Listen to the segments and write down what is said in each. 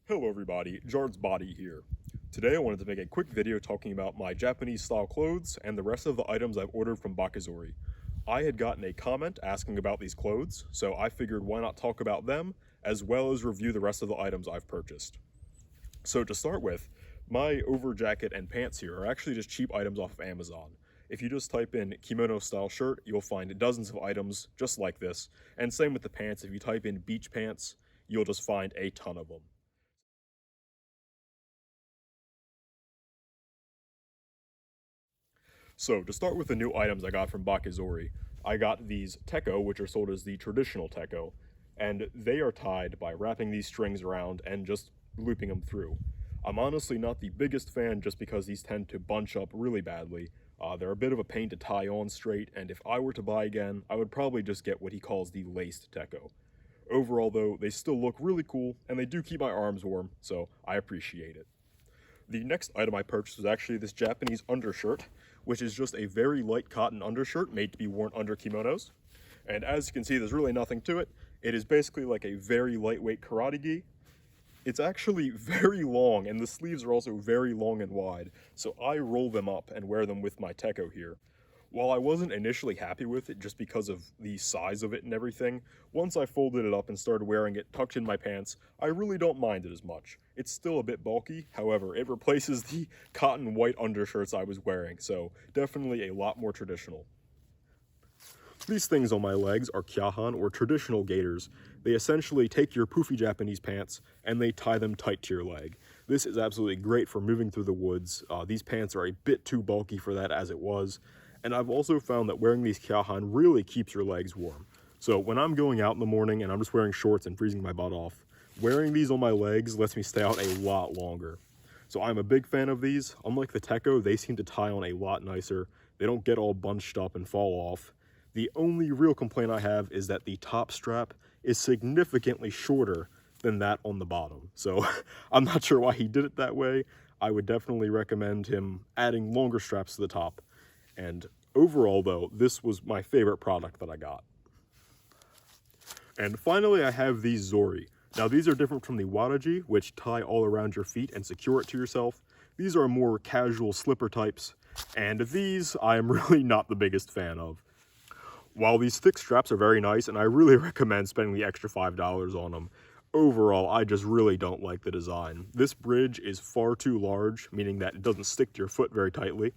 Hello everybody, Jard's Body here. Today I wanted to make a quick video talking about my Japanese style clothes and the rest of the items I've ordered from Bakezori. I had gotten a comment asking about these clothes, so I figured why not talk about them as well as review the rest of the items I've purchased. So to start with, my over jacket and pants here are actually just cheap items off of Amazon. If you just type in kimono style shirt, you'll find dozens of items just like this, and same with the pants. If you type in beach pants, you'll just find a ton of them. So to start with the new items I got from Bakezori, I got these Tekko, which are sold as the traditional Tekko, and they are tied by wrapping these strings around and just looping them through. I'm honestly not the biggest fan just because these tend to bunch up really badly. They're a bit of a pain to tie on straight, and if I were to buy again, I would probably just get what he calls the laced Tekko. Overall though, they still look really cool, and they do keep my arms warm, so I appreciate it. The next item I purchased was actually this Japanese undershirt, which is just a very light cotton undershirt made to be worn under kimonos. And as you can see, there's really nothing to it. It is basically like a very lightweight karate gi. It's actually very long, and the sleeves are also very long and wide, so I roll them up and wear them with my Tekko here. While I wasn't initially happy with it just because of the size of it and everything, once I folded it up and started wearing it tucked in my pants, I really don't mind it as much. It's still a bit bulky, however, it replaces the cotton white undershirts I was wearing, so definitely a lot more traditional. These things on my legs are Kyahan, or traditional gaiters. They essentially take your poofy Japanese pants and they tie them tight to your leg. This is absolutely great for moving through the woods. These pants are a bit too bulky for that as it was. And I've also found that wearing these Kyahan really keeps your legs warm. So when I'm going out in the morning and I'm just wearing shorts and freezing my butt off, wearing these on my legs lets me stay out a lot longer. So I'm a big fan of these. Unlike the Tekko, they seem to tie on a lot nicer. They don't get all bunched up and fall off. The only real complaint I have is that the top strap is significantly shorter than that on the bottom. So I'm not sure why he did it that way. I would definitely recommend him adding longer straps to the top. And overall though, this was my favorite product that I got. And finally I have these Zori. Now these are different from the waraji, which tie all around your feet and secure it to yourself. These are more casual slipper types, and these I am really not the biggest fan of. While these thick straps are very nice, and I really recommend spending the extra $5 on them, overall, I just really don't like the design. This bridge is far too large, meaning that it doesn't stick to your foot very tightly.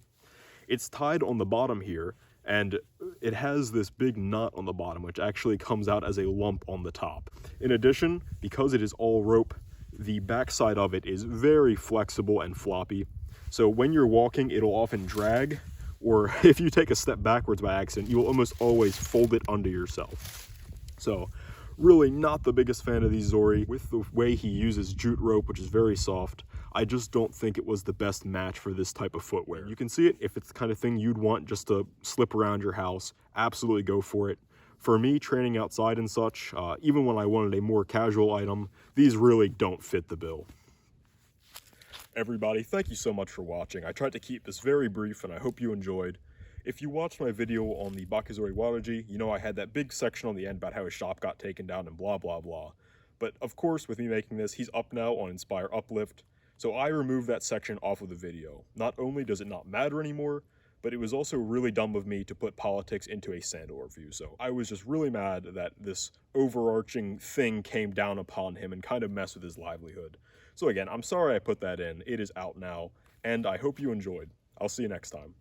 It's tied on the bottom here, and it has this big knot on the bottom, which actually comes out as a lump on the top. In addition, because it is all rope, the backside of it is very flexible and floppy. So when you're walking, it'll often drag, or if you take a step backwards by accident, you will almost always fold it under yourself. So really not the biggest fan of these Zori. With the way he uses jute rope, which is very soft, I just don't think it was the best match for this type of footwear. You can see it, if it's the kind of thing you'd want just to slip around your house, absolutely go for it. For me, training outside and such, even when I wanted a more casual item, these really don't fit the bill. Everybody, thank you so much for watching. I tried to keep this very brief and I hope you enjoyed. If you watched my video on the Bakezori waraji, you know I had that big section on the end about how his shop got taken down and blah blah blah. But of course, with me making this, he's up now on Inspire Uplift, so I removed that section off of the video. Not only does it not matter anymore, but it was also really dumb of me to put politics into a sandal review, so I was just really mad that this overarching thing came down upon him and kind of messed with his livelihood. So again, I'm sorry I put that in. It is out now, and I hope you enjoyed. I'll see you next time.